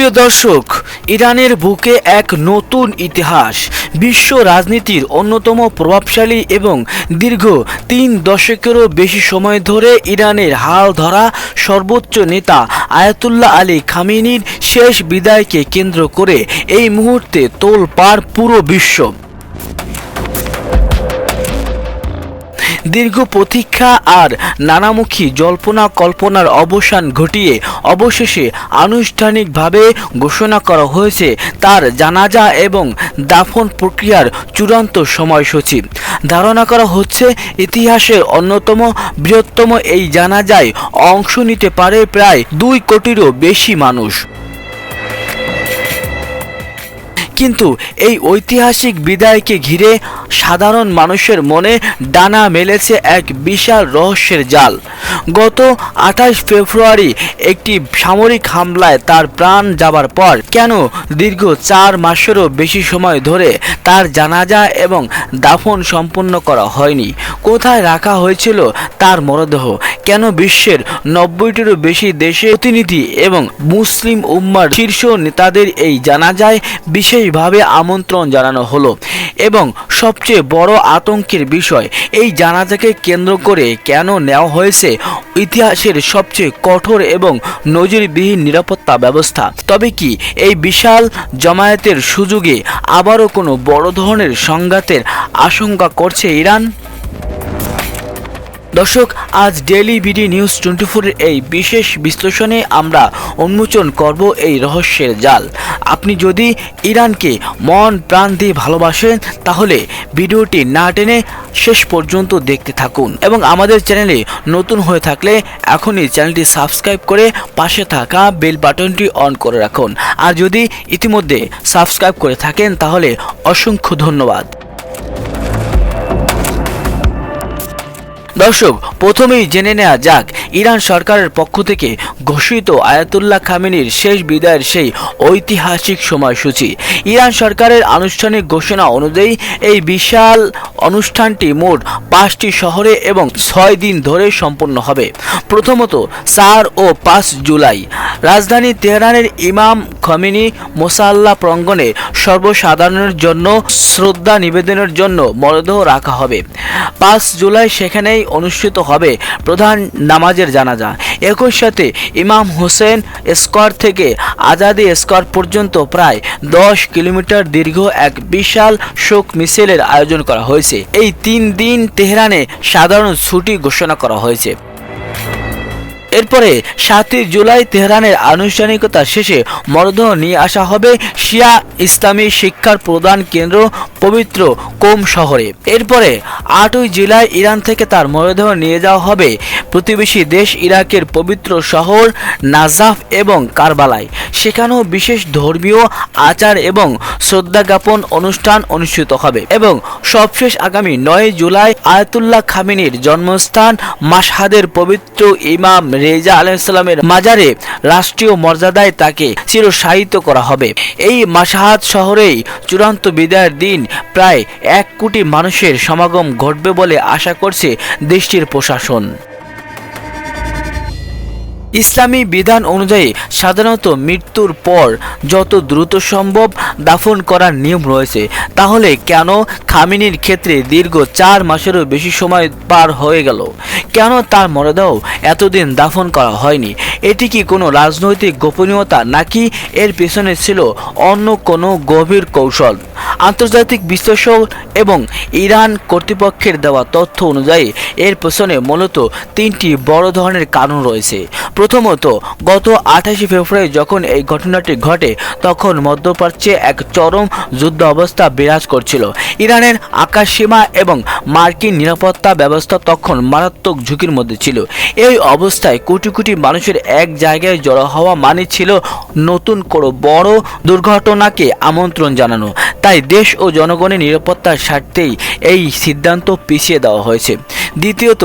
প্রিয় দর্শক, ইরানের বুকে এক নতুন ইতিহাস। বিশ্ব রাজনীতির অন্যতম প্রভাবশালী এবং দীর্ঘ 3 দশকেরও বেশি সময় ধরে ইরানের হাল ধরা সর্বোচ্চ নেতা আয়াতুল্লাহ আলী খামেনির শেষ বিদায়কে কেন্দ্র করে এই মুহূর্তে তোলপাড় পুরো বিশ্ব। দীর্ঘ প্রতীক্ষা আর নানামুখী জল্পনা কল্পনার অবসান ঘটিয়ে অবশেষে আনুষ্ঠানিকভাবে ঘোষণা করা হয়েছে তার জানাজা এবং দাফন প্রক্রিয়ার চূড়ান্ত সময়সূচি। ধারণা করা হচ্ছে ইতিহাসের অন্যতম বৃহত্তম এই জানাজায় অংশ নিতে পারে প্রায় 2 কোটিরও বেশি মানুষ। কিন্তু এই ঐতিহাসিক বিদায়কে ঘিরে সাধারণ মানুষের মনে ডানা মেলেছে এক বিশাল রহস্যের জাল। গত 28 ফেব্রুয়ারি একটি সামরিক হামলায় তার প্রাণ যাবার পর কেন দীর্ঘ 4 মাসেরও বেশি সময় ধরে তার জানাজা এবং দাফন সম্পন্ন করা হয়নি? কোথায় রাখা হয়েছিল তার মরদেহ? কেন বিশ্বের 90টিরও বেশি দেশের প্রতিনিধি এবং মুসলিম উম্মার শীর্ষ নেতাদের এই জানাজায় বিশেষভাবে আমন্ত্রণ জানানো হলো? এবং সবচেয়ে বড় আতঙ্কের বিষয়, এই জানাজাকে কেন্দ্র করে কেন নেওয়া হয়েছে ইতিহাসের সবচেয়ে কঠোর এবং নজিরবিহীন নিরাপত্তা ব্যবস্থা? তবে কি এই বিশাল জমায়েতের সুযোগে আবারও কোনো বড় ধরনের সংঘাতের আশঙ্কা করছে ইরান? দর্শক, আজ ডেইলি বিডি নিউজ 24-এর এই বিশেষ বিশ্লেষণে আমরা উন্মোচন করব এই রহস্যের জাল। আপনি যদি ইরানকে মন প্রাণ দিয়ে ভালোবাসেন তাহলে ভিডিওটি না টেনে শেষ পর্যন্ত দেখতে থাকুন এবং আমাদের চ্যানেলে নতুন হয়ে থাকলে এখনই চ্যানেলটি সাবস্ক্রাইব করে পাশে থাকা বেল বাটনটি অন করে রাখুন। আর যদি ইতিমধ্যে সাবস্ক্রাইব করে থাকেন তাহলে অসংখ্য ধন্যবাদ। দর্শক, প্রথমেই জেনে নেওয়া যাক ইরান সরকারের পক্ষ থেকে ঘোষিত আয়াতুল্লাহ খামেনির শেষ বিদায়ের সেই ঐতিহাসিক সময়সূচি। ইরান সরকারের আনুষ্ঠানিক ঘোষণা অনুযায়ী এই বিশাল অনুষ্ঠানটি মোট 5টি শহরে এবং 6 দিন ধরে সম্পন্ন হবে। প্রথমত 4 ও 5 জুলাই রাজধানী তেহরানের ইমাম খামেনি মোসাল্লা প্রাঙ্গণে সর্বসাধারণের জন্য শ্রদ্ধা নিবেদনের জন্য মরদেহ রাখা হবে। 5 জুলাই সেখানেই অনুষ্ঠিত হবে প্রধান নামাজের জানাজা। একই সাথে ইমাম হোসেন স্কোয়ার থেকে আজাদি স্কোয়ার পর্যন্ত প্রায় 10 কিলোমিটার দীর্ঘ এক বিশাল শোক মিছিলের আয়োজন করা হয়েছে। এই 3 দিন তেহরানে সাধারণ ছুটি ঘোষণা করা হয়েছে। এরপরে 7 জুলাই তেহরানের আনুষ্ঠানিকতা শেষে মরদেহ নিয়ে আসা হবে শিয়া ইসলামী শিক্ষার প্রধান কেন্দ্র পবিত্র কোম শহরে। এরপরে 8 জুলাই ইরান থেকে তার মরদেহ নিয়ে যাওয়া হবে প্রতিবেশী দেশ ইরাকের পবিত্র শহর নাজাফ এবং কারবালায়। সেখানেও বিশেষ ধর্মীয় আচার এবং শ্রদ্ধা জ্ঞাপন অনুষ্ঠান অনুষ্ঠিত হবে। এবং সবশেষ আগামী 9 জুলাই আয়াতুল্লাহ খামেনির জন্মস্থান মাশহাদের পবিত্র ইমাম রেজা আলাইহিসসালামের মাজারে রাষ্ট্রীয় মর্যাদায় তাকে চিরশায়িত করা হবে। এই মাশহাদ শহরেই চূড়ান্ত বিদায়ের দিন প্রায় 1 কোটি মানুষের সমাগম ঘটবে বলে আশা করছে দেশটির প্রশাসন। ইসলামী বিধান অনুযায়ী সাধারণত মৃত্যুর পর যত দ্রুত সম্ভব দাফন করার নিয়ম রয়েছে। তাহলে কেন খামেনির ক্ষেত্রে দীর্ঘ 4 মাসেরও বেশি সময় পার হয়ে গেল? কেন তার মরদেহ এতদিন দাফন করা হয়নি? এটি কি কোনো রাজনৈতিক গোপনীয়তা, নাকি এর পেছনে ছিল অন্য কোনো গভীর কৌশল? আন্তর্জাতিক বিশ্লেষক এবং ইরান কর্তৃপক্ষের দেওয়া তথ্য অনুযায়ী এর পেছনে মূলত 3টি বড় ধরনের কারণ রয়েছে। প্রথমত, গত 28 ফেব্রুয়ারি যখন এই ঘটনাটি ঘটে তখন মধ্যপ্রাচ্যে এক চরম যুদ্ধ অবস্থা বিরাজ করছিল। ইরানের আকাশসীমা এবং মার্কিন নিরাপত্তা ব্যবস্থা তখন মারাত্মক ঝুঁকির মধ্যে ছিল। এই অবস্থায় কোটি কোটি মানুষের এক জায়গায় জড়ো হওয়া মানে ছিল নতুন কোনো বড় দুর্ঘটনাকে আমন্ত্রণ জানানো। তাই দেশ ও জনগণের নিরাপত্তার স্বার্থেই এই সিদ্ধান্ত পিছিয়ে দেওয়া হয়েছে। দ্বিতীয়ত,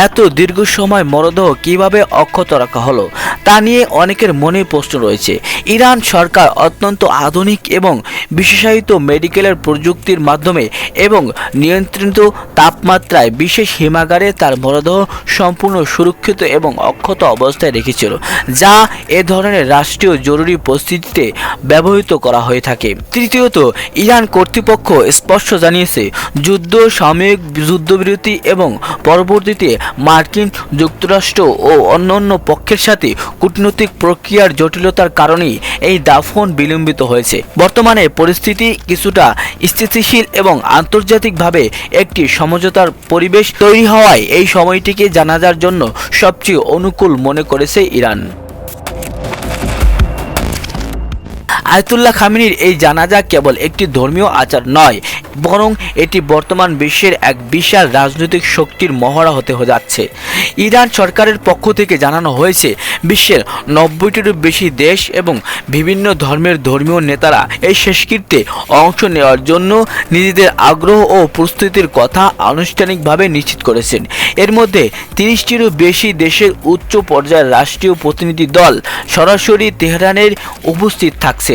এত দীর্ঘ সময় মরদেহ কিভাবে অক্ষত রাখা হলো তা নিয়ে অনেকের মনে প্রশ্ন রয়েছে। ইরান সরকার অত্যন্ত আধুনিক এবং বিশেষায়িত মেডিকেলের প্রযুক্তির মাধ্যমে এবং নিয়ন্ত্রিত তাপমাত্রায় বিশেষ হিমাগারে তার মরদেহ সম্পূর্ণ সুরক্ষিত এবং অক্ষত অবস্থায় রেখেছিল, যা এ ধরনের রাষ্ট্রীয় জরুরি পরিস্থিতিতে ব্যবহৃত করা হয়ে থাকে। তৃতীয়ত, ইরান কর্তৃপক্ষ স্পষ্ট জানিয়েছে যুদ্ধ, সাময়িক যুদ্ধবিরতি এবং পরবর্তীতে মার্কিন যুক্তরাষ্ট্র ও অন্যান্য পক্ষের সাথে কূটনৈতিক প্রক্রিয়ার জটিলতার কারণেই এই দাফন বিলম্বিত হয়েছে। বর্তমানে পরিস্থিতি কিছুটা স্থিতিশীল এবং আন্তর্জাতিকভাবে একটি সমঝোতার পরিবেশ তৈরি হওয়ায় এই সময়টিকে জানাজার জন্য সবচেয়ে অনুকূল মনে করেছে ইরান। আয়াতুল্লাহ খামেনির এই জানাজা কেবল একটি ধর্মীয় আচার নয়, বরং এটি বর্তমান বিশ্বের এক বিশাল রাজনৈতিক শক্তির মহড়া হতে যাচ্ছে। ইরান সরকারের পক্ষ থেকে জানানো হয়েছে, বিশ্বের 90টিরও বেশি দেশ এবং বিভিন্ন ধর্মের ধর্মীয় নেতারা এই শেষকৃত্যে অংশ নেওয়ার জন্য নিজেদের আগ্রহ ও প্রস্তুতির কথা আনুষ্ঠানিকভাবে নিশ্চিত করেছেন। এর মধ্যে 30টিরও বেশি দেশের উচ্চ পর্যায়ের রাষ্ট্রীয় প্রতিনিধি দল সরাসরি তেহরানের উপস্থিত থাকছেন।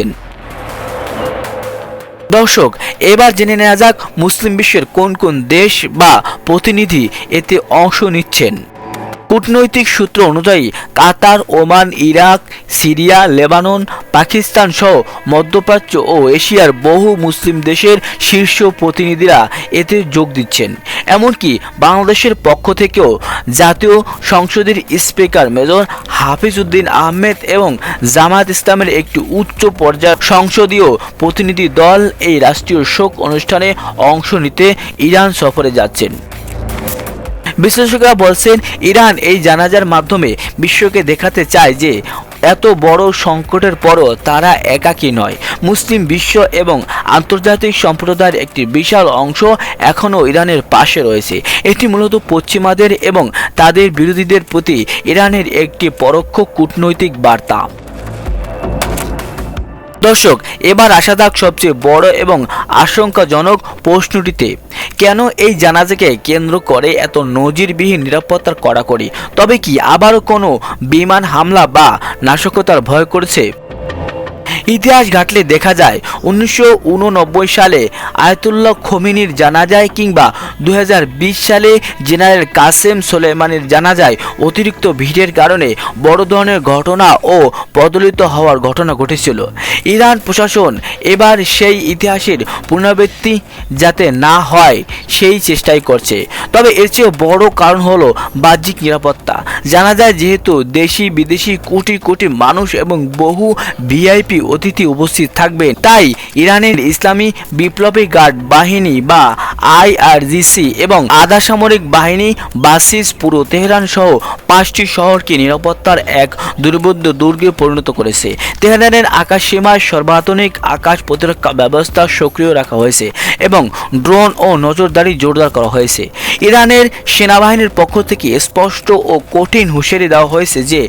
দর্শক, এবার জেনে নেওয়া যাক মুসলিম বিশ্বের কোন কোন দেশ বা প্রতিনিধি এতে অংশ নিচ্ছেন। কূটনৈতিক সূত্র অনুযায়ী Qatar, Oman, Iraq, Syria, Lebanon, Pakistan সহ মধ্যপ্রাচ্য ও এশিয়ার বহু মুসলিম দেশের শীর্ষ প্রতিনিধিরা এতে যোগ দিচ্ছেন। এমনকি বাংলাদেশের পক্ষ থেকেও জাতীয় সংসদের স্পিকার মেজর হাফিজ উদ্দিন আহমেদ এবং জামায়াত ইসলামের একটি উচ্চ পর্যায়ের সংসদীয় প্রতিনিধি দল এই রাষ্ট্রীয় শোক অনুষ্ঠানে অংশ নিতে ইরান সফরে যাচ্ছেন। বিশ্লেষকরা বলছেন, ইরান এই জানাজার মাধ্যমে বিশ্বকে দেখাতে চায় যে এত বড় সংকটের পরও তারা একাকী নয়। মুসলিম বিশ্ব এবং আন্তর্জাতিক সম্প্রদায়ের একটি বিশাল অংশ এখনও ইরানের পাশে রয়েছে। এটি মূলত পশ্চিমাদের এবং তাদের বিরোধীদের প্রতি ইরানের একটি পরোক্ষ কূটনৈতিক বার্তা। দর্শক, এবার আসা যাক সবচেয়ে বড় এবং আশঙ্কাজনক প্রশ্নটিতে, কেন এই জানাজাকে কেন্দ্র করে এত নজিরবিহীন নিরাপত্তার কড়াকড়ি? তবে কি আবারও কোনো বিমান হামলা বা নাশকতার ভয় করছে? ইতিহাস ঘাটলে দেখা যায় 1989 সালে আয়াতুল্লাহ খোমেনির জানাজায় কিংবা 2020 সালে জেনারেল কাসেম সোলেমানির জানাজায় অতিরিক্ত ভিড়ের কারণে বড় ধরনের ঘটনা ও প্রদলিত হওয়ার ঘটনা ঘটেছিল। ইরান প্রশাসন এবার সেই ইতিহাসের পুনরাবৃত্তি যাতে না হয় সেই চেষ্টাই করছে। তবে এর চেয়ে বড় কারণ হলো বাহ্যিক নিরাপত্তা। জানা যায় যেহেতু দেশি বিদেশি কোটি কোটি মানুষ এবং বহু ভিআইপি অতিথি উপস্থিত থাকবেন, তাই ইরানের ইসলামী বিপ্লবী গার্ড বাহিনী বা আইআরজিসি এবং আধা সামরিক বাহিনী বাসিস পুরো তেহরান সহ 5টি শহরকে নিরাপত্তার এক দুর্বোধ্য দুর্গে পরিণত করেছে। তেহরানের আকাশ সীমায় সর্বাধুনিক আকাশ প্রতিরক্ষা ব্যবস্থা সক্রিয় রাখা হয়েছে এবং ড্রোন ও নজরদারি জোরদার করা হয়েছে। ইরানের সেনাবাহিনীর পক্ষ থেকে স্পষ্ট ও কঠিন হুঁশিয়ারি দেওয়া হয়েছে যে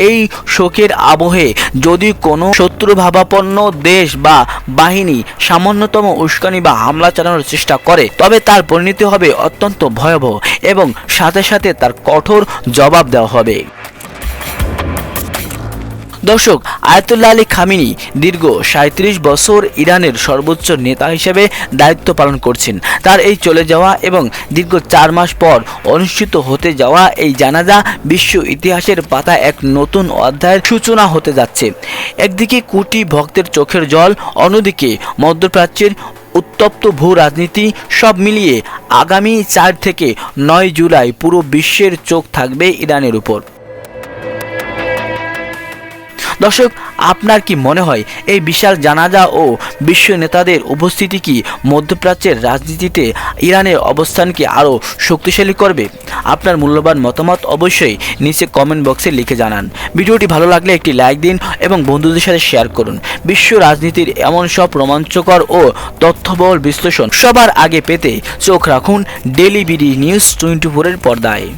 এই শোকের আবহে যদি কোনো শত্রুভাবাপন্ন দেশ বা বাহিনী সামান্যতম উস্কানি বা হামলা চালানোর চেষ্টা করে, তবে তার পরিণতি হবে অত্যন্ত ভয়াবহ এবং সাথে সাথে তার কঠোর জবাব দেওয়া হবে। দর্শক, আয়াতুল্লাহ আলী খামেনি দীর্ঘ 37 বছর ইরানের সর্বোচ্চ নেতা হিসেবে দায়িত্ব পালন করছেন। তার এই চলে যাওয়া এবং দীর্ঘ 4 মাস পর অনুষ্ঠিত হতে যাওয়া এই জানাজা বিশ্ব ইতিহাসের পাতায় এক নতুন অধ্যায়ের সূচনা হতে যাচ্ছে। একদিকে কোটি ভক্তের চোখের জল, অন্যদিকে মধ্যপ্রাচ্যের উত্তপ্ত ভূ রাজনীতি, সব মিলিয়ে আগামী 4 থেকে 9 জুলাই পুরো বিশ্বের চোখ থাকবে ইরানের উপর। দর্শক, আপনার কি মনে হয় এই বিশাল জানাজা ও বিশ্ব নেতাদের উপস্থিতি কি মধ্যপ্রাচ্যের রাজনীতিতে ইরানের অবস্থানকে আরও শক্তিশালী করবে? আপনার মূল্যবান মতামত অবশ্যই নিচে কমেন্ট বক্সে লিখে জানান। ভিডিওটি ভালো লাগলে একটি লাইক দিন এবং বন্ধুদের সাথে শেয়ার করুন। বিশ্ব রাজনীতির এমন সব রোমাঞ্চকর ও তথ্যবহুল বিশ্লেষণ সবার আগে পেতে চোখ রাখুন ডেইলি বিডি নিউজ 24-এর পর্দায়।